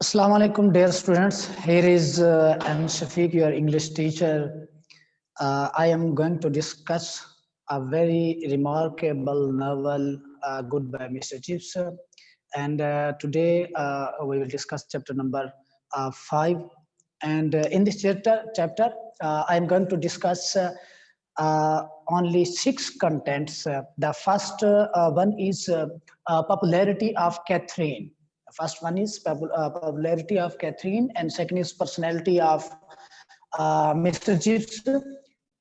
Assalamu alaikum, dear students. Here is I'm Shafiq, your English teacher. I am going to discuss a very remarkable novel, Good by Mr. Chips. And today we will discuss chapter number 5. And in this chapter I am going to discuss only 6 contents. The first one is popularity of Catherine. The first one is popularity of Catherine, and second is personality of Mr. Gibbs,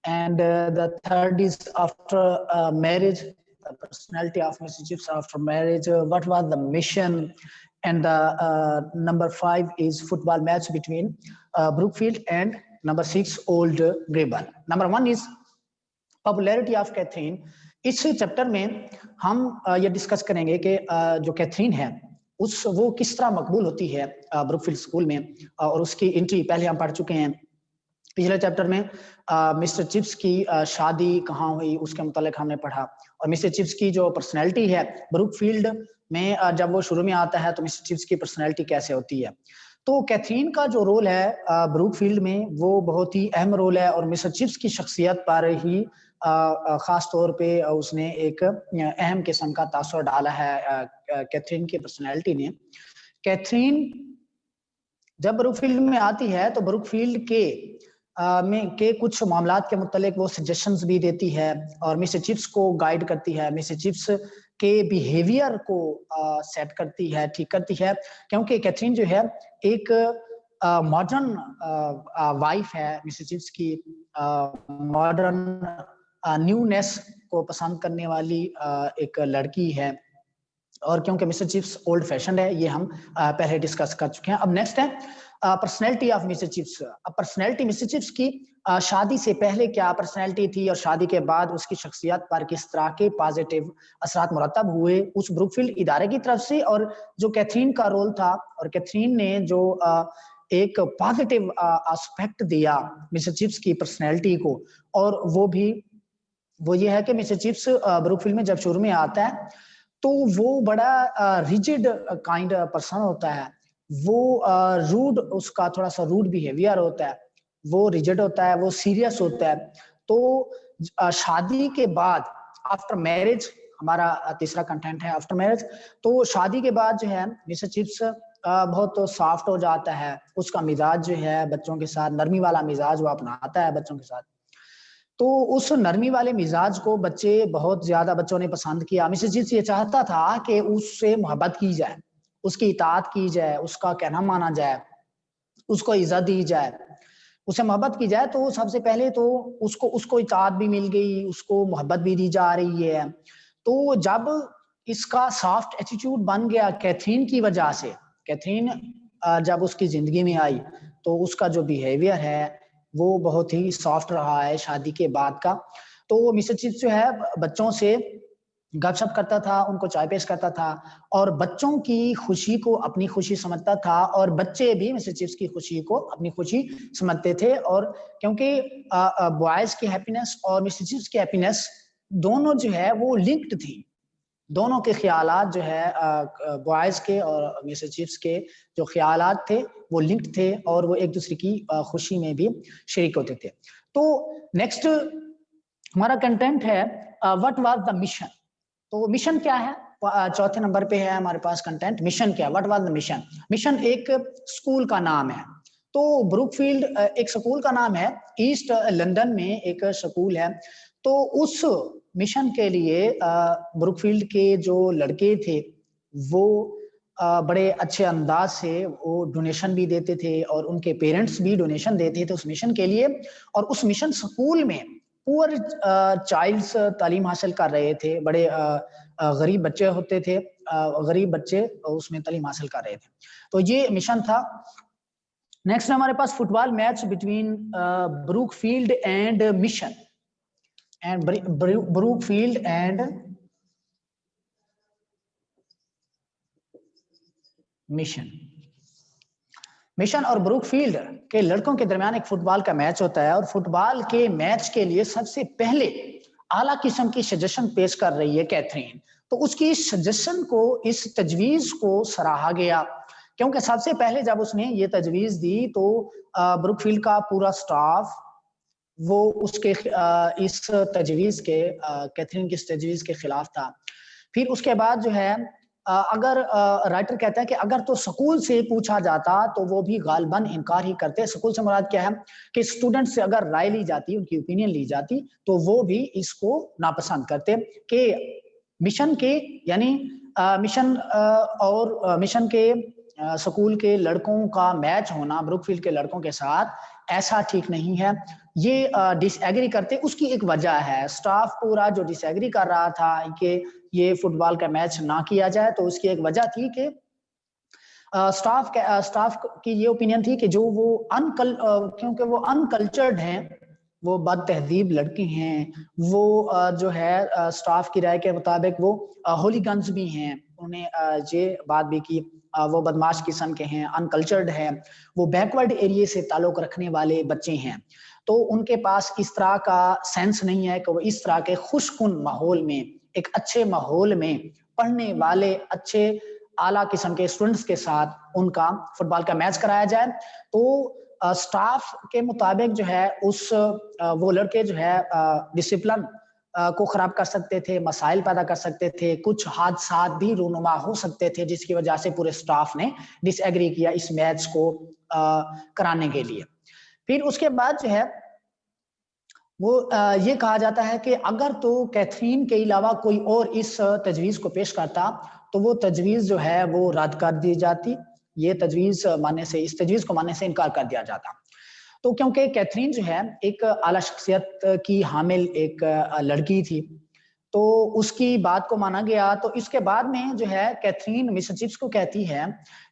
and the third is after marriage, the personality of Mr. Gibbs after marriage. What was the mission? And the number 5 is football match between Brookfield, and number 6 Old Greyburn. Number 1 is popularity of Katherine. इस chapter में हम ये discuss करेंगे कि जो Catherine है वो किस तरह मकबूल होती है ब्रुकफील्ड स्कूल में, और उसकी एंट्री पहले हम पढ़ चुके हैं पिछले चैप्टर में। मिस्टर चिप्स की शादी कहाँ हुई उसके मुतालिक हमने पढ़ा, और मिस्टर चिप्स की जो पर्सनैलिटी है ब्रुकफील्ड में जब वो शुरू में आता है तो मिस्टर चिप्स की पर्सनैलिटी कैसे होती है। तो कैथरीन का जो रोल है ब्रुकफील्ड में वो बहुत ही अहम रोल है, और मिस्टर चिप्स की शख्सियत पर ही खास तौर पे उसने एक अहम किस्म का तासुर डाला है कैथरीन की पर्सनैलिटी ने। कैथरीन जब ब्रुकफील्ड में आती है तो ब्रुकफील्ड के कुछ मामलात के मुतालिक वो सजेशंस भी देती है और मिस्टर चिप्स को गाइड करती है, मिस्टर चिप्स के बिहेवियर को सेट करती है, ठीक करती है, क्योंकि कैथरीन जो है एक मॉडर्न वाइफ है मिस्टर चिप्स की, मॉडर्न न्यूनेस को पसंद करने वाली एक लड़की है, और क्योंकि मिस्टर चिप्स ओल्ड फैशन है ये हम पहले डिस्कस कर चुके हैं। अब नेक्स्ट है पर्सनैलिटी ऑफ मिस्टर चिप्स। अब पर्सनैलिटी मिस्टर चिप्स की शादी से पहले क्या पर्सनैलिटी थी और शादी के बाद उसकी शख्सियत पर किस तरह के पॉजिटिव असरात मुरतब हुए उस ब्रुकफील्ड इदारे की तरफ से, और जो कैथरीन का रोल था और कैथरीन ने जो एक पॉजिटिव एस्पेक्ट दिया मिस्टर चिप्स की पर्सनैलिटी को, और वो ये है कि मिस्टर चिप्स ब्रुकफील्ड में जब शुरू में आता है तो वो बड़ा रिजिड काइंड पर्सन होता है, वो रूड, उसका थोड़ा सा रूड बिहेवियर होता है, वो रिजिड होता है, वो सीरियस होता है। तो शादी के बाद आफ्टर मैरिज, हमारा तीसरा कंटेंट है आफ्टर मैरिज, तो शादी के बाद जो है मिस्टर चिप्स बहुत सॉफ्ट हो जाता है, उसका मिजाज जो है बच्चों के साथ नरमी वाला मिजाज वो अपनाता है बच्चों के साथ। तो उस नरमी वाले मिजाज को बहुत ज्यादा बच्चों ने पसंद किया। मिस्टर चिप्स ये चाहता था कि उससे मोहब्बत की जाए, उसकी इताअत की जाए, उसका कहना माना जाए, उसको इज्जत दी जाए, उसे मोहब्बत की जाए। तो सबसे पहले तो उसको इताअत भी मिल गई, उसको मोहब्बत भी दी जा रही है। तो जब इसका सॉफ्ट एटीट्यूड बन गया कैथरीन की वजह से, कैथरीन जब उसकी जिंदगी में आई तो उसका जो बिहेवियर है वो बहुत ही सॉफ्ट रहा है शादी के बाद का। तो मिस्टर चिप्स जो है बच्चों से गपशप करता था, उनको चाय पेश करता था, और बच्चों की खुशी को अपनी खुशी समझता था, और बच्चे भी मिस्टर चिप्स की खुशी को अपनी खुशी समझते थे। और क्योंकि बॉयज की हैप्पीनेस और मिस्टर चिप्स की हैप्पीनेस दोनों जो है वो लिंक्ड थी, दोनों के ख्यालात जो है बॉयज के और मिस्टर चिप्स के जो ख्यालात थे वो लिंक्ड थे, और वो एक दूसरे की खुशी में भी शरीक होते थे। तो नेक्स्ट हमारा कंटेंट है व्हाट वाज द मिशन। तो मिशन क्या है, चौथे नंबर पे है हमारे पास कंटेंट, मिशन क्या, what was the mission. Mission एक स्कूल का नाम है, तो ब्रुकफील्ड एक स्कूल का नाम है, ईस्ट लंदन में एक स्कूल है। तो उस मिशन के लिए ब्रुकफील्ड के जो लड़के थे वो बड़े अच्छे अंदाज से वो डोनेशन भी देते थे, और उनके पेरेंट्स भी डोनेशन देते थे उस मिशन के लिए। और उस मिशन स्कूल में पुअर चाइल्ड्स तालीम हासिल कर रहे थे, बड़े गरीब बच्चे होते थे, गरीब बच्चे उसमें तालीम हासिल कर रहे थे। तो ये मिशन था। नेक्स्ट हमारे पास football match between Brookfield and Mission, and Brookfield and Mission. Mission और ब्रुकफील्ड के लड़कों के दरमियान एक फुटबॉल का मैच होता है, और फुटबॉल के मैच के लिए सबसे पहले आला किस्म की सजेशन पेश कर रही है कैथरीन। तो उसकी इस सजेशन को, इस तजवीज को सराहा गया क्योंकि सबसे पहले जब उसने ये तजवीज़ दी तो ब्रुकफील्ड का पूरा स्टाफ वो उसके इस तजवीज़ के कैथरीन की इस तजवीज़ के खिलाफ था। फिर उसके बाद जो है अगर राइटर कहता है कि अगर तो स्कूल से पूछा जाता तो वो भी गालिबन इनकार ही करते। स्कूल से मुराद क्या है कि स्टूडेंट से अगर राय ली जाती, उनकी ओपिनियन ली जाती, तो वो भी इसको नापसंद करते कि मिशन के यानी मिशन के स्कूल के लड़कों का मैच होना ब्रुकफील्ड के लड़कों के साथ ऐसा ठीक नहीं है। ये डिसएग्री करते, उसकी एक वजह है। स्टाफ पूरा जो डिसएग्री कर रहा था कि ये फुटबॉल का मैच ना किया जाए, तो उसकी एक वजह थी कि स्टाफ की ये ओपिनियन थी कि जो वो क्योंकि वो अनकल्चर्ड हैं, वो बदतहजीब लड़के हैं, वो जो है स्टाफ की राय के मुताबिक वो होलीगन्स भी हैं। उन्हें ये बात भी की वो बदमाश किस्म के हैं, अनकल्चर्ड हैं, वो बैकवर्ड एरिया से ताल्लुक रखने वाले बच्चे हैं। तो उनके पास इस तरह का सेंस नहीं है कि वो इस तरह के खुशकुन माहौल में, एक अच्छे माहौल में पढ़ने वाले अच्छे आला किस्म के स्टूडेंट्स के साथ उनका फुटबॉल का मैच कराया जाए। तो स्टाफ के मुताबिक जो है वो लड़के जो है डिसिप्लिन को खराब कर सकते थे, मसाइल पैदा कर सकते थे, कुछ हादसात भी रूनुमा हो सकते थे, जिसकी वजह से पूरे स्टाफ ने डिसएग्री किया इस मैच को कराने के लिए। फिर उसके बाद जो है वो ये कहा जाता है कि अगर तो कैथरीन के अलावा कोई और इस तजवीज़ को पेश करता, तो वो तजवीज़ जो है वो रद्द कर दी जाती। ये तजवीज़ मानने से इस तजवीज़ को मानने से इनकार कर दिया जाता। तो क्योंकि कैथरीन जो है एक आला शख्सियत की हामिल एक लड़की थी, तो उसकी बात को माना गया। तो इसके बाद में जो है कैथरीन मिसेस चिप्स को कहती है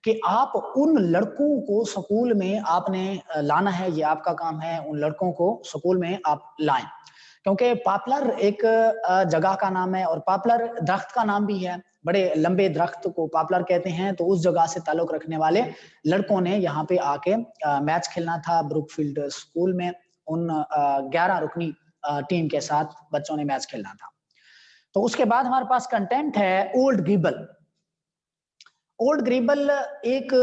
कि आप उन लड़कों को स्कूल में आपने लाना है, ये आपका काम है, उन लड़कों को स्कूल में आप लाएं। क्योंकि पॉपुलर एक जगह का नाम है और पॉपुलर दरख्त का नाम भी है। बड़े लंबे दरख्त को पॉपुलर कहते हैं। तो उस जगह से ताल्लुक रखने वाले लड़कों ने यहाँ पे आके मैच खेलना था ब्रुकफील्ड स्कूल में। उन 11 रुकनी टीम के साथ बच्चों ने मैच खेलना था। तो उसके बाद हमारे पास कंटेंट है ओल्ड ग्रीबल। ओल्ड ग्रीबल एक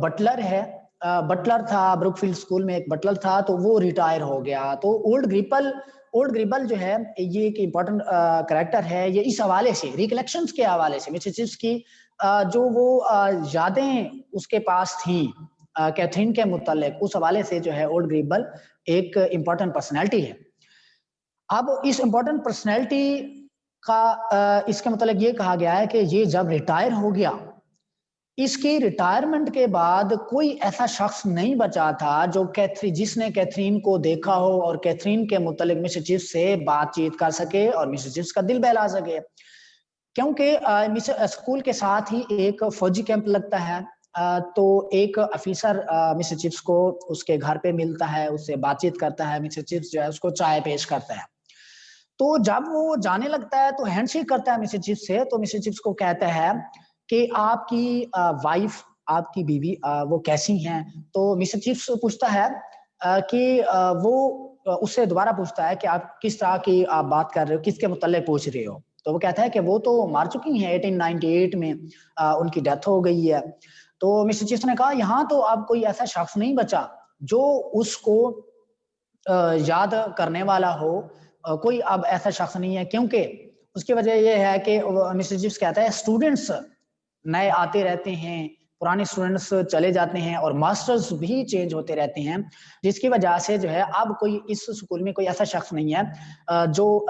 बटलर है, बटलर था ब्रुकफील्ड स्कूल में, एक बटलर था, तो वो रिटायर हो गया। तो ओल्ड ग्रीबल जो है ये एक इम्पोर्टेंट कैरेक्टर है। ये इस हवाले से रिकलेक्शंस के हवाले से मिसेस चिप्स की जो वो यादें उसके पास थी कैथरीन के मुतालिक, उस हवाले से जो है ओल्ड ग्रीबल एक इम्पोर्टेंट पर्सनैलिटी है। अब इस इम्पोर्टेंट पर्सनैलिटी का इसके मतलब ये कहा गया है कि ये जब रिटायर हो गया, इसकी रिटायरमेंट के बाद कोई ऐसा शख्स नहीं बचा था जो जिसने कैथरीन को देखा हो और कैथरीन के मुतालिक मिसेस चिप्स से बातचीत कर सके और मिसेस चिप्स का दिल बहला सके। क्योंकि स्कूल के साथ ही एक फौजी कैंप लगता है। तो एक ऑफिसर मिसेस चिप्स को उसके घर पे मिलता है, उससे बातचीत करता है। मिसेस चिप्स जो है उसको चाय पेश करता है। तो जब वो जाने लगता है तो हैंडशेक करता है मिसेस चिप्स से। तो मिसेस चिप्स को कहता है कि आपकी वाइफ, आपकी बीवी वो कैसी हैं? तो मिसेस चिप्स पूछता है कि वो उससे दोबारा पूछता है कि आप किस तरह की आप बात कर रहे हो, किसके मुताल्लिक पूछ रहे हो? तो वो कहता है कि वो तो मार चुकी हैं, 1898 में उनकी डेथ हो गई है। तो मिसेस चिप्स ने कहा यहाँ तो अब कोई ऐसा शख्स नहीं बचा जो उसको याद करने वाला हो। कोई अब ऐसा शख्स नहीं है, क्योंकि उसकी वजह ये है कि मिसेस चिप्स कहता है स्टूडेंट्स नए आते रहते हैं, पुराने स्टूडेंट्स चले जाते हैं और मास्टर्स भी चेंज होते रहते हैं, जिसकी वजह से जो है अब कोई इस स्कूल में कोई ऐसा शख्स नहीं है जो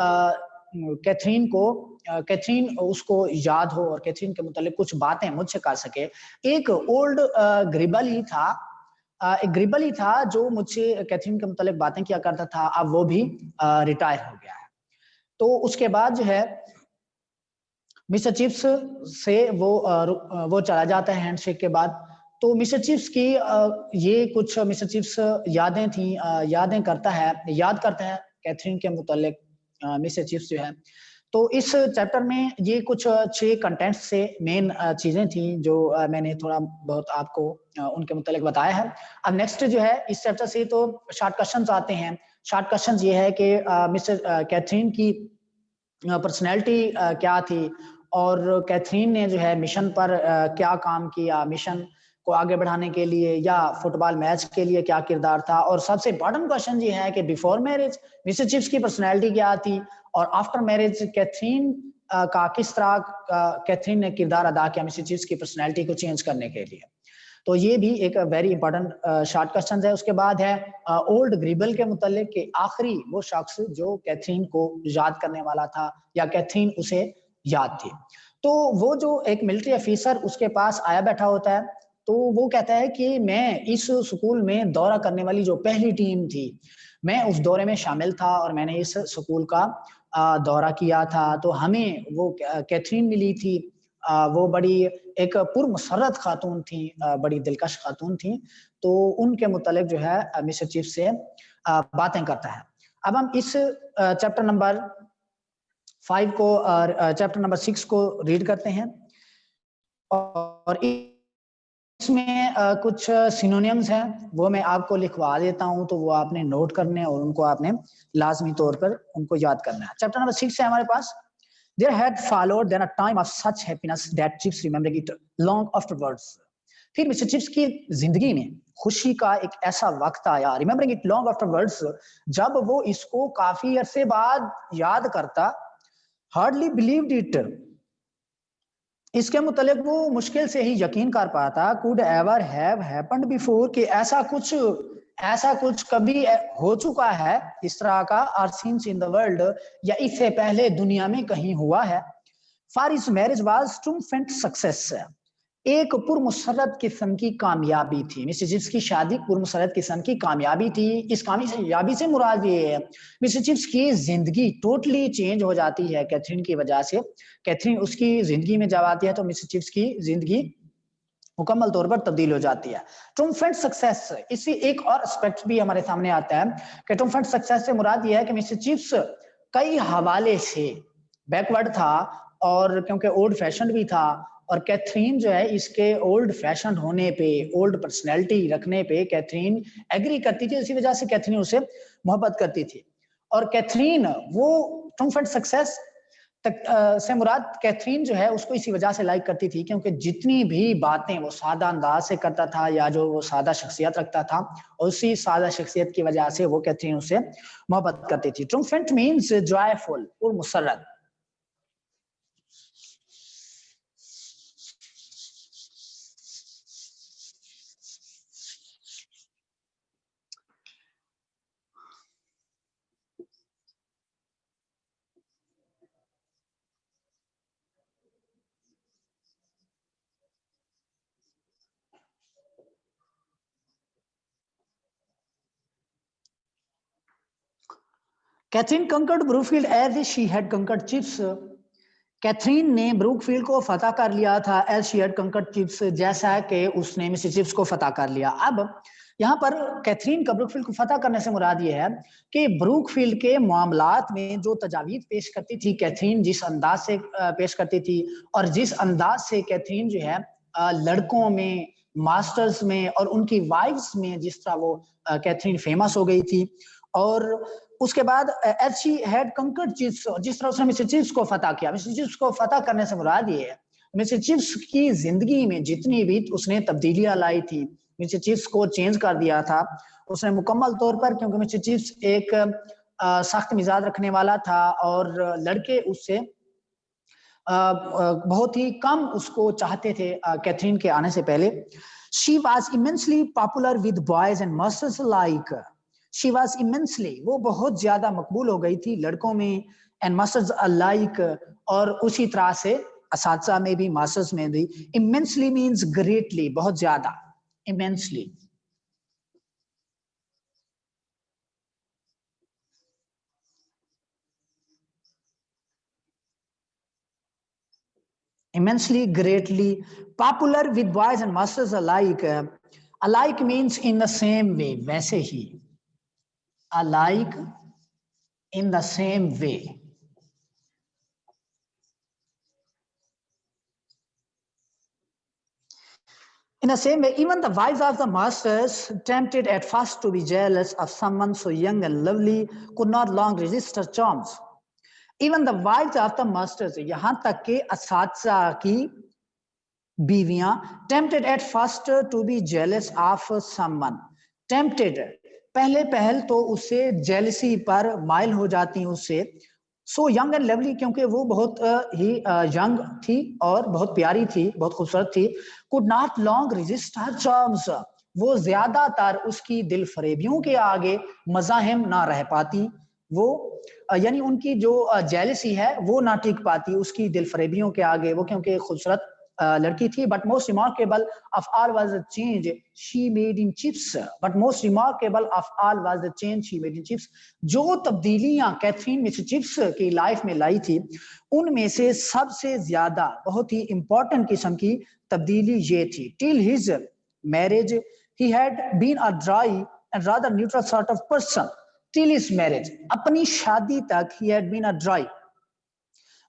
कैथरीन उसको याद हो और कैथरीन के मुतालिक कुछ बातें मुझसे कर सके। एक ओल्ड ग्रिबल ही था, एक ग्रिबल ही था जो मुझसे कैथरीन के मुतालिक बातें किया करता था। अब वो भी रिटायर हो गया है। तो उसके बाद जो है मिस्टर चिप्स से वो चला जाता है हैंडशेक के बाद। तो मिस्टर चिप्स की ये कुछ मिस्टर चिप्स यादें थी, याद करता है कैथरीन के मुतालिक मिस्टर चिप्स जो है। तो इस चैप्टर में ये कुछ 6 कंटेंट्स से मेन चीजें थी जो मैंने थोड़ा बहुत आपको उनके मुतालिक बताया है। अब नेक्स्ट जो है इस चैप्टर से तो शॉर्ट क्वेश्चंस आते हैं। शॉर्ट क्वेश्चंस ये है कि मिस्टर कैथरीन की पर्सनैलिटी क्या थी और कैथरीन ने जो है मिशन पर क्या काम किया, मिशन को आगे बढ़ाने के लिए या फुटबॉल मैच के लिए क्या किरदार था, और सबसे इम्पोर्टेंट क्वेश्चन ये है कि बिफोर मैरिज मिसेस चिप्स की पर्सनैलिटी क्या थी और आफ्टर मैरिज कैथरीन का किस तरह कैथरीन ने किरदार अदा किया मिसेस चिप्स की पर्सनैलिटी को चेंज करने के लिए। तो ये भी एक वेरी इंपॉर्टेंट शॉर्ट क्वेश्चन है। उसके बाद है ओल्ड ग्रीबल के मुतालिक कि आखिरी वो शख्स जो कैथरीन को याद करने वाला था या कैथरीन उसे याद थी। तो वो जो एक मिलिट्री ऑफिसर उसके पास आया बैठा होता है, तो वो कहता है कि मैं इस स्कूल में दौरा करने वाली जो पहली टीम थी, मैं उस दौरे में शामिल था और मैंने इस स्कूल का दौरा किया था। तो हमें वो कैथरीन मिली थी, वो बड़ी एक पुरमसरत खातून थी, बड़ी दिलकश खातून थी। तो उनके मुतालिक जो है मिसेस चिप्स से बातें करता है। अब हम इस चैप्टर नंबर 5 को और चैप्टर नंबर 6 को रीड करते हैं और इसमें कुछ सिनोनिम्स हैं, वो मैं आपको लिखवा देता हूं, तो वो आपने नोट करने और उनको आपने लाजमी तौर पर उनको याद करना है। चैप्टर नंबर 6 है हमारे पास। There had followed then a time of such happiness that Chips remembering it long afterwards. फिर मिस्टर चिप्स की जिंदगी में खुशी का एक ऐसा वक्त आया, रिमेम्बरिंग इट लॉन्ग आफ्टरवर्ड्स, जब वो इसको काफी अरसे बाद याद करता। हार्डली बिलीव्ड इट, इसके मुतालिक वो मुश्किल से ही यकीन कर पाता। Could ever have happened before, कि ऐसा कुछ कभी हो चुका है इस तरह का, और सीन्स इन द वर्ल्ड, या इससे पहले दुनिया में कहीं हुआ है। For his marriage was triumphant success, एक पुरमुसरत किस्म की कामयाबी थी। मिसेस चिप्स की शादी पुरमुसरत किस्म की कामयाबी थी। इस कामयाबी से मुराद ये है मिसेस चिप्स की जिंदगी टोटली चेंज हो जाती है कैथरीन की वजह से। कैथरीन उसकी जिंदगी में जब आती है तो मिसेस चिप्स की जिंदगी मुकम्मल तौर पर तब्दील हो जाती है। ट्रिumphant सक्सेस, इसी एक और एस्पेक्ट भी हमारे सामने आता है कि ट्रिumphant सक्सेस से मुराद यह है कि मिसेस चिप्स कई हवाले से बैकवर्ड था, और क्योंकि ओल्ड फैशन भी था, और कैथरीन जो है इसके ओल्ड फैशन होने पे, ओल्ड पर्सनैलिटी रखने पे कैथरीन एग्री करती थी। इसी वजह से कैथरीन उसे मोहब्बत करती थी। और कैथरीन वो ट्रिumphant सक्सेस तक से मुराद कैथरीन जो है उसको इसी वजह से लाइक करती थी क्योंकि जितनी भी बातें वो सादा अंदाज से करता था या जो वो सादा शख्सियत रखता था, उसी सादा शख्सियत की वजह से वो कैथरीन उससे मोहब्बत करती थी। ट्रिumphant मीन्स जॉयफुल और मुसर्रत। Katherine conquered Brookfield as she had conquered Chips. Katherine ने ब्रूकफील्ड को फतह कर लिया था as she had conquered Chips, जैसा कि उसने मिसेस चिप्स को फतह कर लिया। अब यहाँ पर कैथरीन का ब्रूकफील्ड को फतह करने से मुराद ये है कि ब्रूकफील्ड के मामलात में जो तजावीज़ पेश करती थी कैथरीन, जिस अंदाज से पेश करती थी और जिस अंदाज से कैथरीन जो है लड़कों में, मास्टर्स में और उनकी वाइफ्स में जिस तरह वो कैथरीन फेमस हो गई थी, और उसके बाद as she had conquered Chips, जिस तरह उसने मिसेस चिप्स को फतह किया। मिसेस चिप्स को फतह करने से मुराद ये है मिसेस चिप्स की जिंदगी में जितनी भी उसने तब्दीलियां लाई थी, मिसेस चिप्स को चेंज कर दिया था उसने मुकम्मल तौर पर, क्योंकि मिसेस चिप्स एक सख्त मिजाज रखने वाला था और लड़के उससे बहुत ही कम उसको चाहते थे कैथरीन के आने से पहले। She was immensely popular with boys and masters like, she was immensely, वो बहुत ज्यादा मकबूल हो गई थी लड़कों में, एंड मास्टर्स लाइक, और उसी तरह से असातिज़ा में भी, मास्टर्स में भी। इमेंसली मीन्स ग्रेटली, बहुत ज्यादा, immensely. immensely, greatly, popular with boys and masters alike. Alike means in the same way, वैसे ही, alike in the same way. In the same way, even the wives of the masters, tempted at first to be jealous of someone so young and lovely, could not long resist her charms. Even the wives of the masters, यहाँ तक के असातिज़ा की बीवियां, tempted at first to be jealous of someone, tempted पहले पहल तो उससे जेलसी पर माइल हो जाती हैं उससे, सो यंग एंड लवली क्योंकि वो बहुत ही यंग थी और बहुत प्यारी थी, बहुत खूबसूरत थी, could not long resist her charms, वो ज्यादातर उसकी दिल फरेबियों के आगे मज़ाहिम ना रह पाती, वो यानी उनकी जो जेलसी है वो ना टिक पाती उसकी दिल फरेबियों के आगे, वो क्योंकि खूबसूरत लड़की थी। But most remarkable of all was the change she made in chips, but most remarkable of all was the change she made in chips, जो तब्दीलियां कैथरीन मिस चिप्स की लाइफ में लाई थी उनमें से सबसे ज्यादा बहुत ही इंपॉर्टेंट किस्म की तब्दीली ये थी, till his marriage he had been a dry and rather neutral sort of person, till his marriage अपनी शादी तक he had been a dry,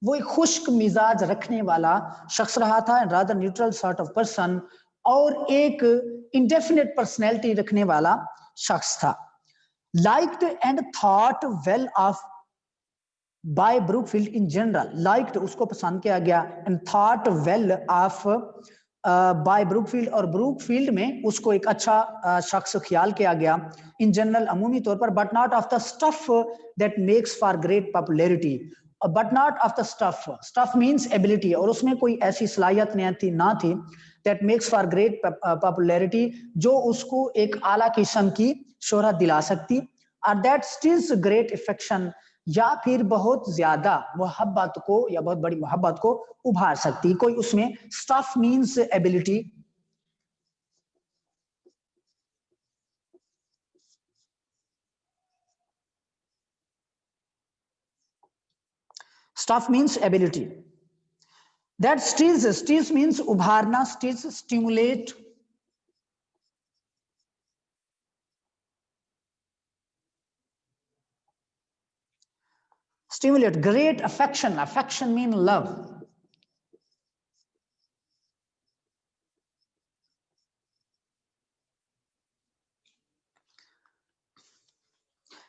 वो एक खुश्क मिजाज रखने वाला शख्स रहा था, rather neutral sort of person, और एक इंडेफिनेट पर्सनैलिटी रखने वाला शख्स था। Liked and thought well of by Brookfield in general, liked उसको पसंद किया गया, and thought well of by Brookfield, और ब्रूकफील्ड में उसको एक अच्छा शख्स ख्याल किया गया, इन जनरल अमूमी तौर पर, but not of the stuff that makes for great popularity, but not of the stuff, stuff means ability, और उसमें कोई ऐसी सलाहियत ना थी that makes for great popularity, जो उसको एक आला किस्म की शोहरत दिला सकती, और दैट स्टिल्स ग्रेट इफेक्शन, या फिर बहुत ज्यादा मोहब्बत को या बहुत बड़ी मोहब्बत को उभार सकती, कोई उसमें stuff means ability, stuff means ability, that stills, stills means उभारना, stills stimulate, stimulate great affection, affection mean love,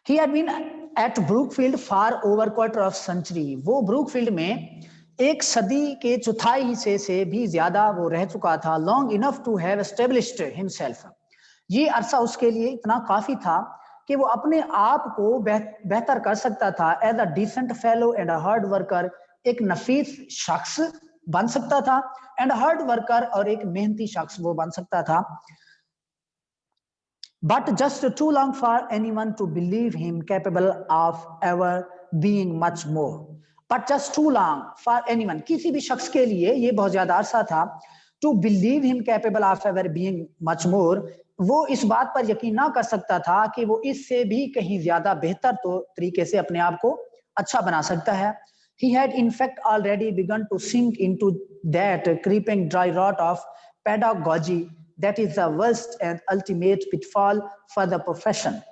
he had been at Brookfield for over quarter of century, वो ब्रूकफील्ड में एक सदी के चौथाई हिस्से से भी ज्यादा वो रह चुका था, long enough to have established himself, ये अरसा उसके लिए इतना काफी था कि वो अपने आप को बेहतर कर सकता था, as a decent fellow and a hard worker, एक नफीस शख्स बन सकता था, एंड हार्ड वर्कर, और एक मेहनती शख्स वो बन सकता था, but just too long for anyone to believe him capable of ever being much more, but just too long for anyone, किसी भी शख्स के लिए ये बहुत ज्यादा अरसा था, to believe him capable of ever being much more, वो इस बात पर यकीन ना कर सकता था कि वो इससे भी कहीं ज्यादा बेहतर तो तरीके से अपने आप को अच्छा बना सकता है, he had in fact already begun to sink into that creeping dry rot of pedagogy that is the worst and ultimate pitfall for the profession.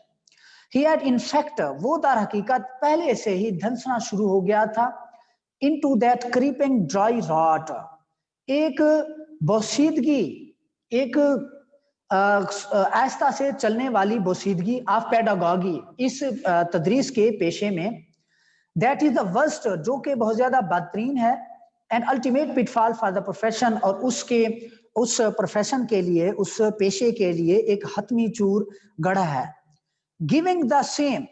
He had in fact, वो दर हकीकत पहले से ही धंसना शुरू हो गया था, into that creeping dry rot, एक बोसीदगी, एक आहिस्ता से चलने वाली बोसीदगी ऑफ पेडागॉगी, इस तदरीस के पेशे में, दैट इज द वर्स्ट, जो कि बहुत ज्यादा बदतरीन है, and ultimate pitfall for the profession, और उसके उस प्रोफेशन के लिए, उस पेशे के लिए एक हतमी चूर गढ़ा है, गिविंग द सेम,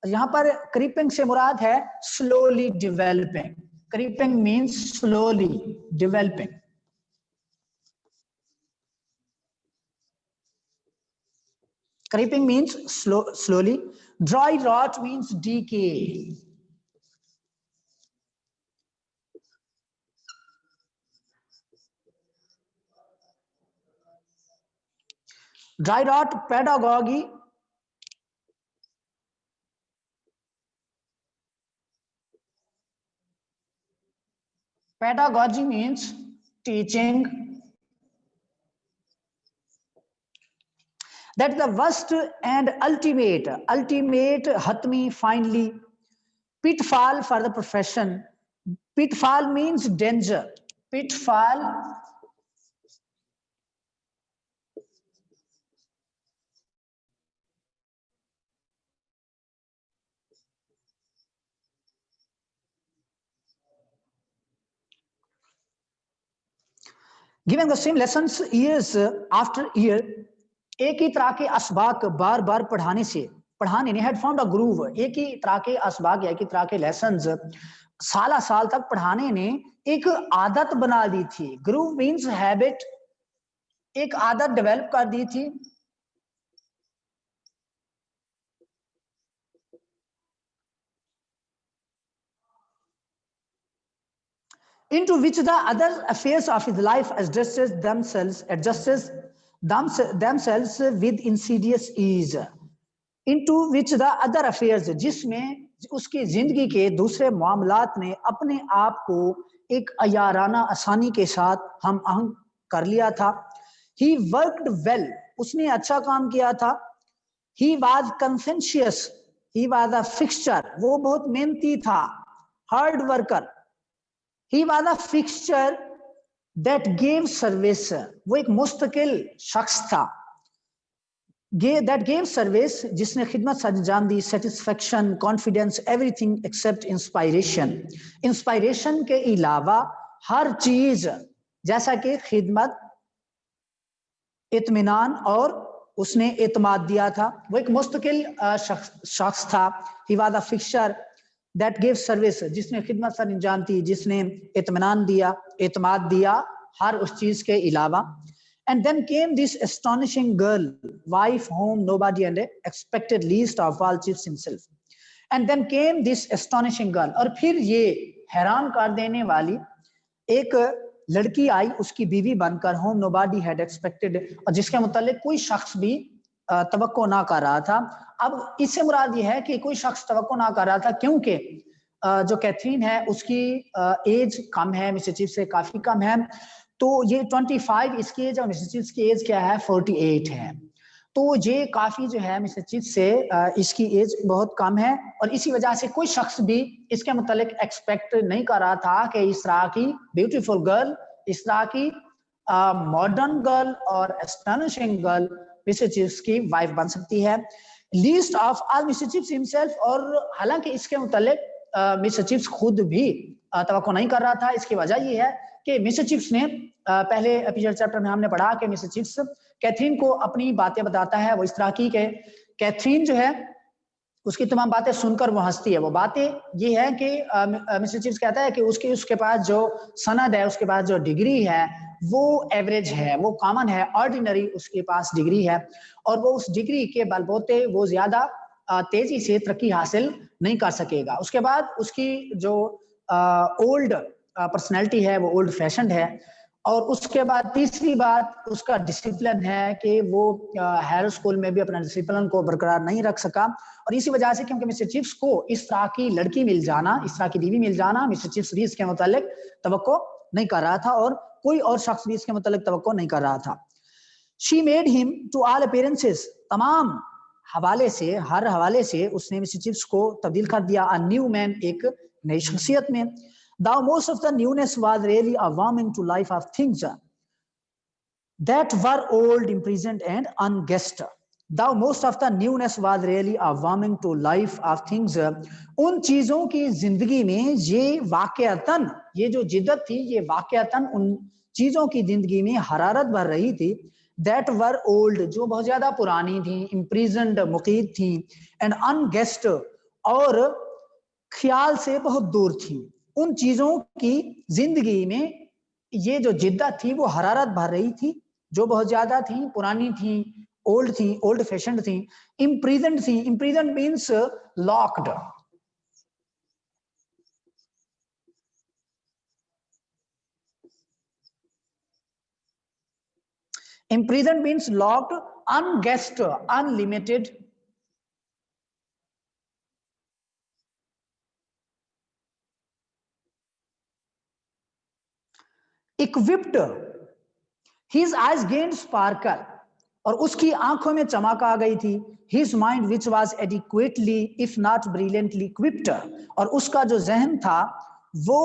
यहां पर क्रीपिंग से मुराद है slowly developing, creeping means slowly developing, creeping means slowly, dry rot means decay, dry rot pedagogy, pedagogy means teaching, that the worst and ultimate hatmi finally pitfall for the profession, pitfall means danger, pitfall giving the same lessons years after year, एक ही तरह के असबाक बार बार पढ़ाने ने had formed a groove, एक ही तरह के असबाक या एक ही तरह के लेसन्स साल साल तक पढ़ाने ने एक आदत बना दी थी। ग्रूव मीन्स हैबिट, एक आदत डेवलप कर दी थी। into which the other affairs of his life adjusted themselves with insidious ease. into which the other affairs, जिसमें उसकी जिंदगी के दूसरे मामलात ने अपने आप को एक अयाराना आसानी के साथ हम आहंग कर लिया था। he worked well, उसने अच्छा काम किया था। he was conscientious, he was a fixture, वो बहुत मेहनती था, hard worker। he was a fixture that gave service, वो एक मुस्तकिल शख्स था। that gave service, जिसने खिदमत अंजाम दी। satisfaction, confidence, everything except inspiration, inspiration के अलावा हर चीज, जैसा कि खिदमत, इत्मीनान और उसने एतमाद दिया था। वो एक मुस्तकिल शख्स था। he was a fixture that gave service, जिसने खिदमत सर अंजाम दी, जिसने इत्मीनान दिया, एतमाद दिया हर उस चीज के अलावा। And then came this astonishing girl, wife whom nobody had expected, least of all Chips himself. And then came this astonishing girl, और फिर ये हैरान कर देने वाली एक लड़की आई उसकी बीवी बनकर, whom nobody had expected, और जिसके मुतालिक कोई शख्स भी तवक्को ना कर रहा था। अब इससे मुराद ये है कि कोई शख्स तवक्को ना कर रहा था क्योंकि जो कैथरीन है उसकी एज कम है, मिस्टर चिप्स से काफी कम है। तो ये 25 इसकी एज और मिस्टर चिप्स की एज क्या है, 48 है। तो ये काफी जो है मिस्टर चिप्स से इसकी एज बहुत कम है, और इसी वजह से कोई शख्स भी इसके मुतालिक एक्सपेक्ट नहीं कर रहा था कि इस तरह की ब्यूटीफुल गर्ल, इस तरह की मॉडर्न गर्ल और एस्टोनिशिंग गर्ल मिस्टर चिप्स की वाइफ बन सकती है। Least of all mister chips himself, और हालांकि इसके मुतालिक मिस्टर चिप्स खुद भी तवक्को नहीं कर रहा था। इसकी वजह ये है कि मिस्टर चिप्स ने पहले पिछले चैप्टर में हमने पढ़ा कि मिस्टर चिप्स कैथरीन को अपनी बातें बताता है। वो इस तरह की कि कैथरीन जो है उसकी तमाम बातें सुनकर वो हंसती है। वो बातें ये है कि मिस्टर चिप्स कहता है कि उसके पास जो सनद है, उसके पास जो डिग्री है वो एवरेज है, वो कॉमन है, ऑर्डिनरी उसके पास डिग्री है, और वो उस डिग्री के बलबूते वो ज्यादा तेजी से तरक्की हासिल नहीं कर सकेगा। उसके बाद उसकी जो ओल्ड पर्सनैलिटी है वो ओल्ड फैशन है, और उसके बाद तीसरी बात उसका डिसिप्लिन है कि वो हायर स्कूल में भी अपना डिसिप्लिन को बरकरार नहीं रख सका। और इसी वजह से क्योंकि मिस्टर चिप्स को इस तरह की लड़की मिल जाना, इस तरह की बीवी मिल जाना, मिस्टर चिप्स भी इसके मुतालिक तवक्को नहीं कर रहा था, और कोई और शख्स भी इसके मुतालिक तवक्को नहीं कर रहा था। She made him to all appearances, तमाम हवाले से, हर हवाले से उसने मिस्टर चिप्स को तब्दील कर दिया। अ न्यू मैन, एक नई शख्सियत में। Thou most of the newness was really a warming to life of things that were old, imprisoned and unguessed. Thou most of the newness was really a warming to life of things. उन चीजों की जिंदगी में ये वाकयातन, ये जो जिद्दत थी, ये वाकयातन उन चीजों की जिंदगी में हरारत भर रही थी। That were old, जो बहुत ज्यादा पुरानी थी, imprisoned, मुकीद थी, and unguessed, और ख्याल से बहुत दूर थी। उन चीजों की जिंदगी में ये जो जिद्दत थी वो हरारत भर रही थी, जो बहुत ज्यादा थी, पुरानी थी, ओल्ड फैशन थी, इम्प्रिजन्ड थी। Imprisoned means locked. Imprisoned means locked, unguessed, unlimited. Equipped, his eyes gained sparkle, और उसकी आंखों में चमक आ गई थी। His mind which was adequately if not brilliantly equipped, और उसका जो जहन था वो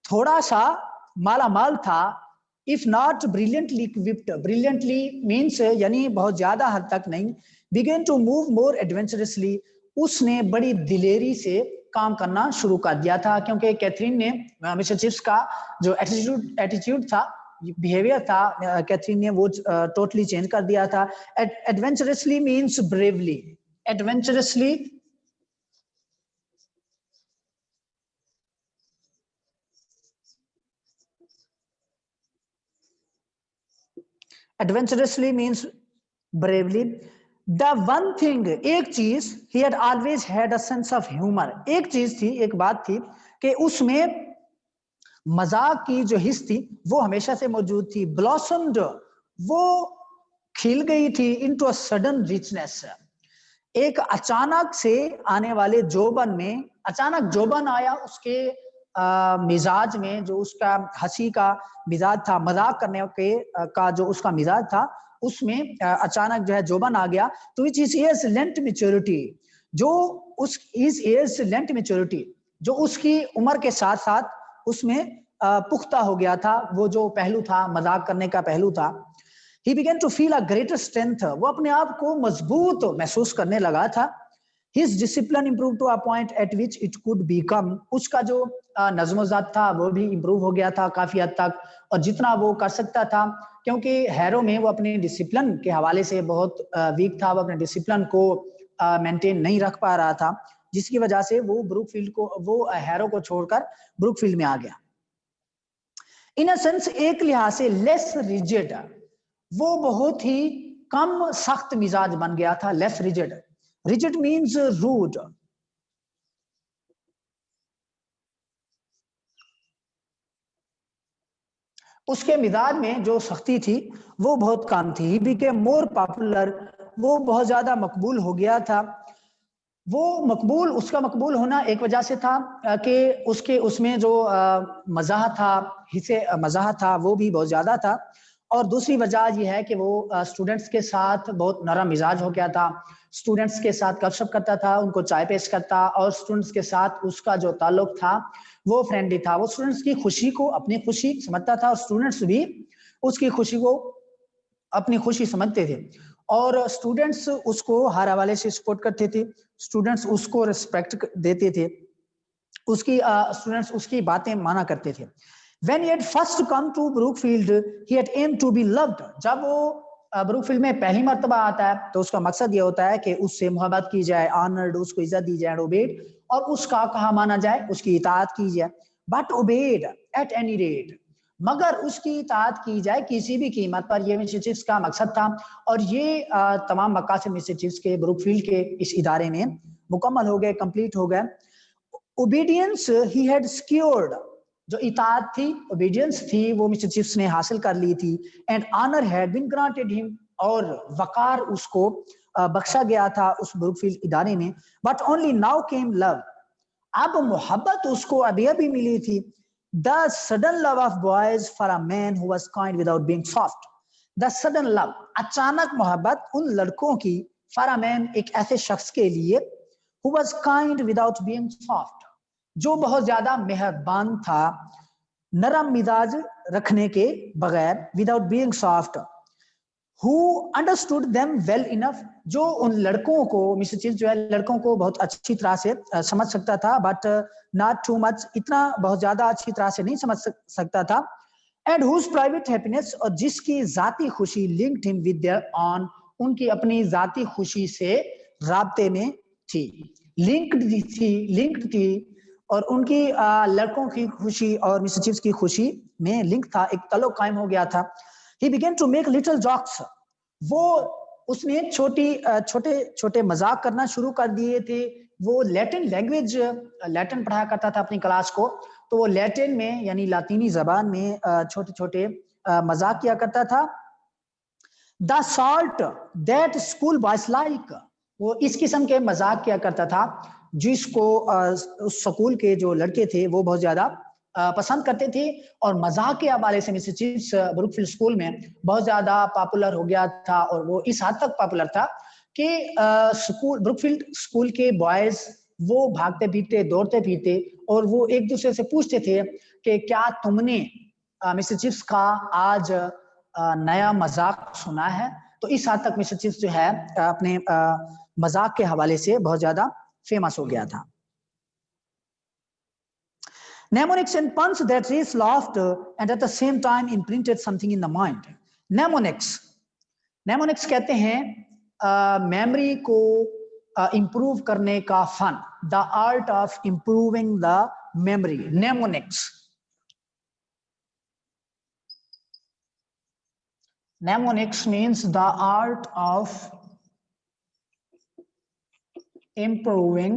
थोड़ा सा मालामाल था। If not brilliantly equipped, brilliantly means यानी बहुत ज्यादा हद तक नहीं। Began to move more adventurously, उसने बड़ी दिलेरी से काम करना शुरू कर दिया था, क्योंकि कैथरीन ने मिस्टर चिप्स का जो एटीट्यूड था बिहेवियर था कैथरीन ने वो टोटली चेंज कर दिया था। Adventurously means bravely, adventurously adventurously means bravely. The one thing, एक चीज, he had always had a sense of humor, एक चीज थी, एक बात थी कि उसमें मजाक की जो हिस्स थी वो हमेशा से मौजूद थी। blossomed, वो खिल गई थी into a sudden richness, एक अचानक से आने वाले जोबन में, अचानक जोबन आया उसके मिजाज में, जो उसका हंसी का मिजाज था, मजाक करने के का जो उसका मिजाज था, उसमें अचानक जो है जोबन आ गया। तो which is years lent maturity, जो उस इज इयर्स लेंट मैच्योरिटी, जो उसकी उम्र के साथ साथ उसमें पुख्ता हो गया था, वो जो पहलू था, मजाक करने का पहलू था। He began to feel a greater strength, वो अपने आप को मजबूत महसूस करने लगा था। His discipline improved to a point at which it could become, उसका जो नज़्म-ओ-ज़ब्त था वो भी इम्प्रूव हो गया था काफी हद तक, और जितना वो कर सकता था, क्योंकि हैरो में वो अपने डिसिप्लिन के हवाले से बहुत वीक था, वो अपने डिसिप्लिन को मेंटेन नहीं रख पा रहा था, जिसकी वजह से वो ब्रुकफील्ड को, वो हैरो को छोड़कर ब्रुकफील्ड में आ गया। इन अ सेंस, एक लिहाज से लेस रिजिड, वो बहुत ही कम सख्त मिजाज बन गया था। Less rigid, rigid means rude, उसके मिजाज में जो सख्ती थी वो बहुत कम थी। ही बिकेम मोर पॉपुलर, वो बहुत ज्यादा मकबूल हो गया था। वो मकबूल, उसका मकबूल होना एक वजह से था कि उसके उसमें जो मज़ाह था, हिस्से मज़ाह था, वो भी बहुत ज्यादा था। और दूसरी वजह यह है कि वो स्टूडेंट्स के साथ बहुत नरम मिजाज हो गया था, स्टूडेंट्स के साथ गपशप करता था, उनको चाय पेश करता, और स्टूडेंट्स के साथ उसका जो ताल्लुक था वो फ्रेंडली था। वो स्टूडेंट्स की खुशी को अपनी खुशी समझता था, और स्टूडेंट्स भी उसकी खुशी को अपनी खुशी समझते थे, और स्टूडेंट्स उसको हर हवाले से सपोर्ट करते थे, स्टूडेंट्स उसको रिस्पेक्ट देते थे, उसकी स्टूडेंट्स उसकी बातें माना करते थे। When he had first come to Brookfield, he had aimed to be loved. जब वो ब्रुकफील्ड में पहली मर्तबा आता है तो उसका मकसद ये होता है कि उससे मोहब्बत की जाए, ऑनर्ड, उसको इज्जत दी जाए, ओबेड, और उसका कहा माना जाए, उसकी इताअत की जाए। But obeyed at any rate, मगर उसकी इताअत की जाए किसी भी कीमत पर, ये मिस्टर चिप्स का मकसद था, और ये तमाम मकासद मिस्टर चिप्स के ब्रुकफील्ड के इस इदारे में मुकम्मल हो गए, कंप्लीट हो गए। ओबीडियंस ही हैड स्क्योर्ड, जो इताअत थी, ओबीडियंस थी, वो मिस्टर चिप्स ने हासिल कर ली थी। And honour had been granted him, और वकार उसको बख्शा गया था उस ब्रुकफील्ड इदारे में। But only now came love, अब मोहब्बत उसको अभी अभी मिली थी। The sudden love of boys for a man who was kind without being soft, the sudden love, अचानक मोहब्बत उन लड़कों की, फॉर अ मैन, एक ऐसे शख्स के लिए, who was kind without being soft, जो बहुत ज्यादा मेहरबान था, नरम मिजाज रखने के बगैर, without being soft, who understood them well enough, जो उन लड़कों को, मिस्टर चिप्स जो है लड़कों को बहुत अच्छी तरह से समझ सकता था, बट नॉट टू मच, इतना बहुत ज्यादा अच्छी तरह से नहीं समझ सकता था। एंड हुज प्राइवेट हैप्पीनेस, और जिसकी जाती खुशी, linked him with their on, उनकी अपनी जाती खुशी से राब्ते में थी, लिंक्ड थी, और उनकी लड़कों की खुशी और मिस्टर चिप्स की खुशी में लिंक था, एक ताल्लुक कायम हो गया था। He began to make little jokes, वो उसने छोटे छोटे मजाक करना शुरू कर दिए थे। वो लैटिन लैंग्वेज, लैटिन पढ़ाया करता था अपनी क्लास को, तो वो लैटिन में यानी लातीनी जबान में छोटे छोटे मजाक किया करता था। The salt that school boys like, वो इस किस्म के मजाक किया करता था जिसको उस स्कूल के जो लड़के थे वो बहुत ज्यादा पसंद करते थे। और मजाक के हवाले से मिस्टर चिप्स ब्रुकफील्ड स्कूल में बहुत ज्यादा पॉपुलर हो गया था, और वो इस हद तक पॉपुलर था कि स्कूल, ब्रुकफील्ड स्कूल के बॉयज वो भागते फिरते, दौड़ते फिरते, और वो एक दूसरे से पूछते थे कि क्या तुमने मिस्टर चिप्स का आज नया मजाक सुना है। तो इस हद तक मिस्टर चिप्स जो है अपने मजाक के हवाले से बहुत ज्यादा फेमस हो गया था। Mnemonics and puns that raise laughter and at the same time imprinted something in the mind. Mnemonics कहते हैं मेमोरी को improve करने का fun, the art of improving the memory. Mnemonics means the art of improving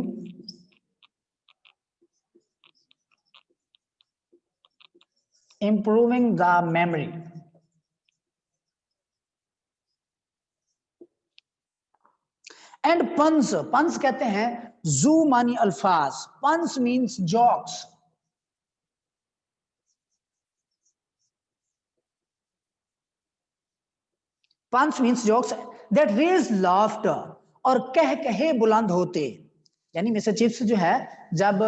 the memory. And puns कहते हैं जू मानी अल्फाज. Puns means jokes. Puns means jokes that raise laughter. और कहे बुलंद होते, यानी मिस्टर चिप्स जो है जब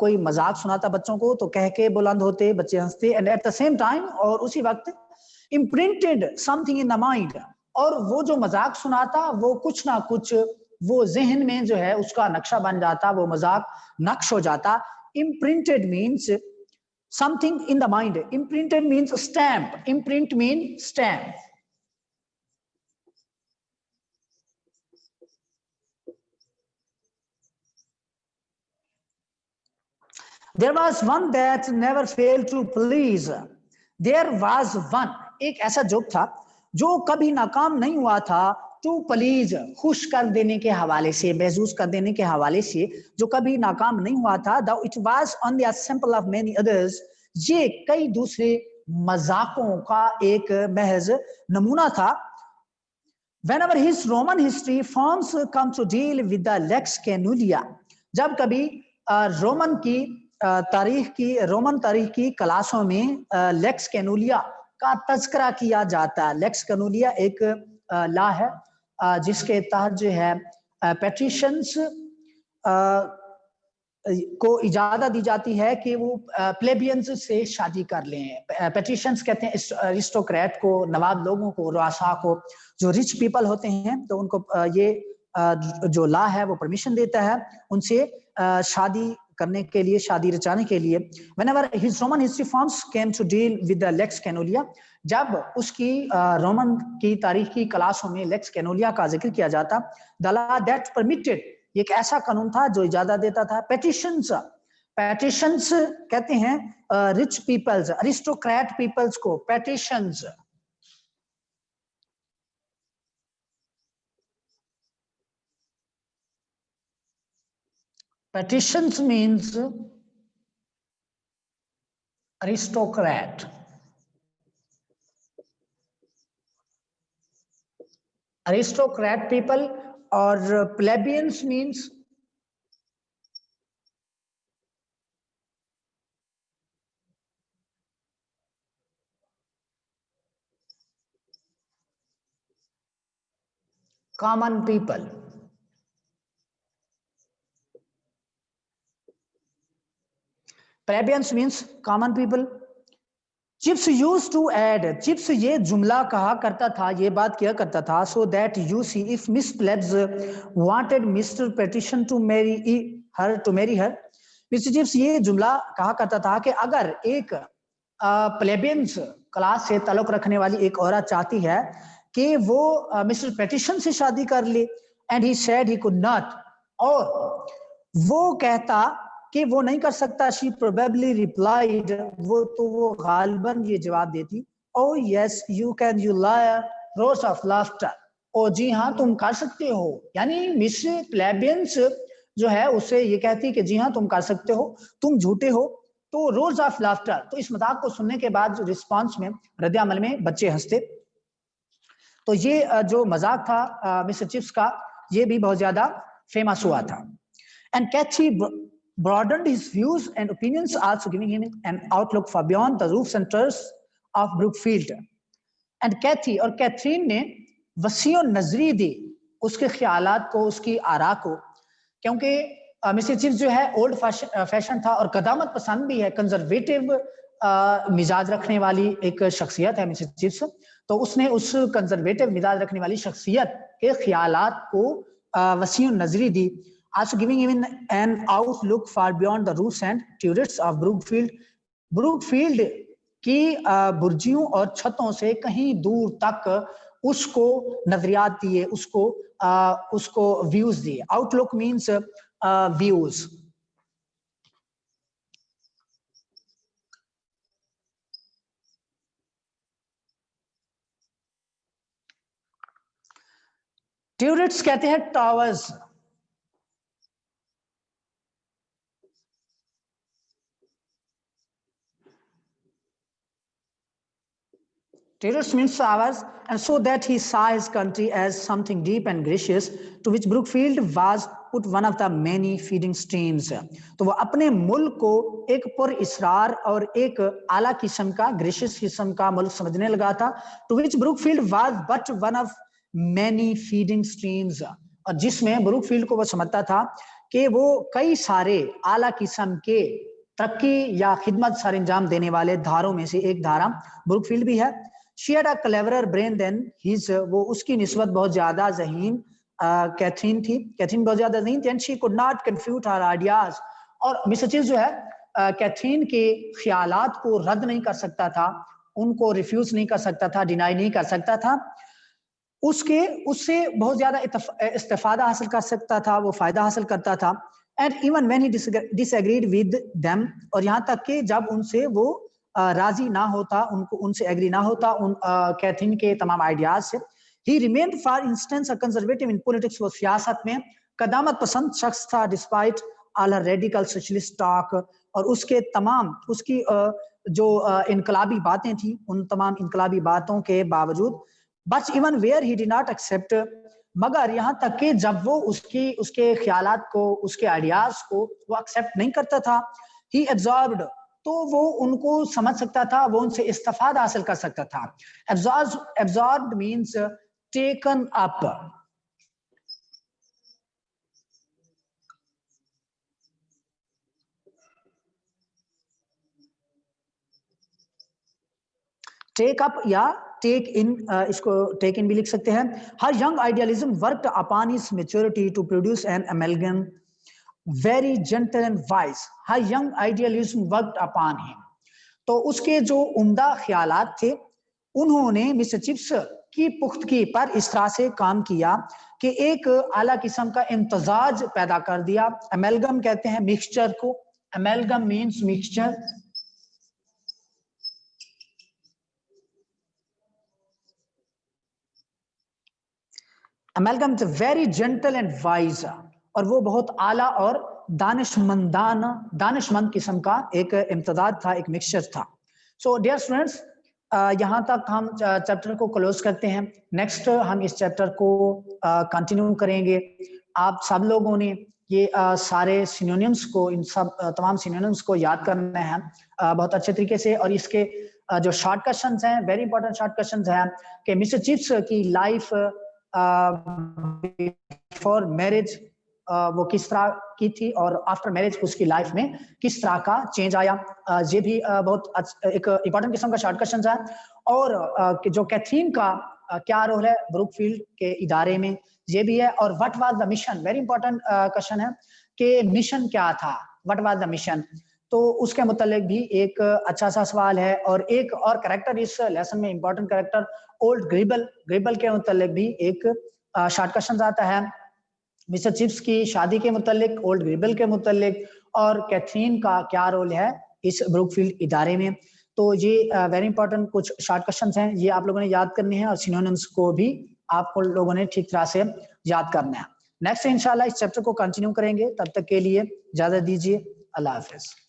कोई मजाक सुनाता बच्चों को तो कह बुलंद होते, बच्चे हंसते. And at the same time, और उसी वक्त imprinted something in the mind, और वो जो मजाक सुनाता वो कुछ ना कुछ वो जहन में जो है उसका नक्शा बन जाता, वो मजाक नक्श हो जाता. Imprinted means something in the mind. Imprinted means stamp. Imprint mean stamp. There was one that never failed to please. There was one, एक ऐसा जोक था जो कभी नाकाम नहीं हुआ था. टू प्लीज, खुश कर देने के हवाले से, महसूस कर देने के हवाले से, जो कभी नाकाम नहीं हुआ था. Though it was only a sample of many others, ये कई दूसरे मजाकों का एक महज नमूना था. Whenever his Roman history forms come to deal with the lex canulia, जब कभी रोमन तारीख की क्लासों में लेक्स कैनुलिया का तज़किरा किया जाता. लेक्स कैनुलिया एक लॉ है जिसके तहत जो है पेट्रिशंस को इजाजत दी जाती है कि वो प्लेबियंस से शादी कर लें. पेट्रिशंस कहते हैं अरिस्टोक्रेट को, नवाब लोगों को, रुआसा को. जो रिच पीपल होते हैं तो उनको ये जो लॉ है वो परमिशन देता है उनसे शादी करने के लिए, शादी रचाने के लिए. Whenever his Roman history forms came to deal with the lex canulia, जब उसकी रोमन की तारीख की क्लासों में लेक्स कैनुलिया का जिक्र किया जाता. The law that permitted, एक ऐसा कानून था जो इजाजत देता था पेटिशंस कहते हैं रिच पीपल्स, अरिस्टोक्रेट पीपल्स को petitions. Petitions means aristocrat. Aristocrat people, or plebeians means common people. Plebeians means common people. Chips used to add, Chips ये जुमला कहा करता था, ये बात किया करता था. So that you see, if Miss Plebs wanted Mr. Petition to marry her, Mr. Chips ये जुमला कहा करता था कि अगर एक प्लेबियंस क्लास से ताल्लुक रखने वाली एक औरत चाहती है कि वो मिस्टर पेटिशन से शादी कर ले, and he said he could not, और वो कहता कि वो नहीं कर सकता. She probably replied, वो गालिबन ये जवाब देती, oh yes you can, you liar, roars of laughter. ओ जी हाँ तुम कर सकते हो. यानी मिस प्लेबियंस जो है उससे ये कहती कि जी हाँ तुम कर सकते हो, तुम झूठे हो. तो रोर्स ऑफ लाफ्टर. तो इस मजाक को सुनने के बाद रिस्पांस में, रद्द-ए-अमल में बच्चे हंसते. तो ये जो मजाक था मिस्टर चिप्स का, ये भी बहुत ज्यादा फेमस हुआ था. And Cathy broadened his views and opinions, also giving him an outlook far beyond the roofs and turfs of Brookfield. And Cathy, और कैथरीन ने वसीओ नजरी दी उसके ख्यालात को, उसकी आरा को, क्योंकि मिस्टर चिप्स जो है ओल्ड फैशन था और कदामत पसंद भी है, कंजर्वेटिव मिजाज रखने वाली एक शख्सियत है मिस्टर चिप्स. तो उसने उस कंजर्वेटिव मिजाज रखने वाली शख्सियत के ख्यालात को वसीओ नजरी दी also giving even an outlook far beyond the roofs and turrets of Brookfield. Brookfield की बुर्जियों और छतों से कहीं दूर तक उसको नजरियात दिए, उसको व्यूज दिए. Outlook means views. ट्यूरेट्स कहते हैं towers. Turrets means towers, and so that he saw his country as something deep and gracious, to which Brookfield was put one of the many feeding streams. तो वो अपने मुल्क को एक पुर इसरार और एक आला किस्म का, ग्रेशियस किस्म का मुल्क समझने लगा था. To which Brookfield was but one of many feeding streams, और जिसमें ब्रूकफील्ड को वो समझता था कि वो कई सारे आला किस्म के तरक्की या खिदमत सर अंजाम देने वाले धारों में से एक धारा ब्रूकफील्ड भी है. She had a cleverer brain than his, वो उसकी निस्बत बहुत ज्यादा ज़हीन कैथरीन थी. कैथरीन बहुत ज्यादा ज़हीन थी. And she could not confute her ideas, और मिस्टर चिप्स जो है कैथरीन के ख्यालात को रद्द नहीं कर सकता था, उनको रिफ्यूज नहीं कर सकता था, डिनाई नहीं कर सकता था. उससे बहुत ज्यादा इस्तेफादा हासिल कर सकता था, वो फायदा हासिल करता था. And even when he disagreed with them, और यहाँ तक कि जब उनसे वो राजी ना होता, उनसे एग्री ना होता कैथरीन के तमाम आइडियाज से. ही remained for instance a conservative in politics. वो सियासत में कदामत पसंद शख्स था, डिस्पाइट ऑल हर रेडिकल सोशलिस्ट टॉक, और उसकी जो इनकलाबी बातें थी, उन तमाम इनकलाबी बातों के बावजूद. But even where he did not accept, मगर यहाँ तक कि जब वो उसके ख्यालात को, उसके आइडियाज को वो एक्सेप्ट नहीं करता था, ही एब्जॉर्ब्ड, तो वो उनको समझ सकता था, वो उनसे इस्तेफादा हासिल कर सकता था. Absorbed means taken up. Take up या टेक इन, इसको टेक इन भी लिख सकते हैं. Her young idealism worked upon his maturity to produce an amalgam very gentle and wise. Her young idealism worked upon him. तो उसके जो उम्दा ख्यालात थे, उन्होंने मिस्टर चिप्स की पुख्तगी पर इस तरह से काम किया कि एक आला किस्म का इम्तजाज पैदा कर दिया. अमेलगम कहते हैं मिक्सचर को. Amalgam means mixture. Amalgam is very gentle and wise, और वो बहुत आला और दानिशमंद किस्म का एक इम्तदाद था, एक मिक्सचर था. सो डियर स्टूडेंट्स, यहाँ तक हम चैप्टर को क्लोज करते हैं. नेक्स्ट हम इस चैप्टर को कंटिन्यू करेंगे. आप सब लोगों ने ये सारे सिनोनिम्स को, इन सब तमाम सिनोनिम्स को याद करना है बहुत अच्छे तरीके से. और इसके जो शॉर्ट क्वेश्चंस हैं, वेरी इंपॉर्टेंट शॉर्ट क्वेश्चंस हैं कि मिस्टर चिप्स की लाइफ बिफोर मैरिज वो किस तरह की थी, और आफ्टर मैरिज उसकी लाइफ में किस तरह का चेंज आया. ये भी बहुत एक इंपॉर्टेंट किस्म का शॉर्ट क्वेश्चन है. और जो कैथरीन का क्या रोल है ब्रूकफील्ड के इदारे में, ये भी है. और what was the mission, very important question है कि मिशन क्या था, व्हाट वाज द मिशन. तो उसके मुतालिक भी एक अच्छा सा सवाल है. और एक और कैरेक्टर इस लेसन में इंपॉर्टेंट कैरेक्टर ओल्ड ग्रिबल के मुतालिक भी एक शॉर्ट क्वेश्चन आता है. मिस्टर चिप्स की शादी के मुतालिक, ओल्ड ग्रिबल के मुतालिक, और कैथरीन का क्या रोल है इस ब्रूकफील्ड इदारे में. तो ये वेरी इंपॉर्टेंट कुछ शॉर्ट क्वेश्चंस हैं, ये आप लोगों ने याद करने हैं. और सिनोनिम्स को भी आप लोगों ने ठीक तरह से याद करना है. नेक्स्ट इंशाल्लाह इस चैप्टर को कंटिन्यू करेंगे. तब तक के लिए इजाजत दीजिए. अल्लाह हाफिज.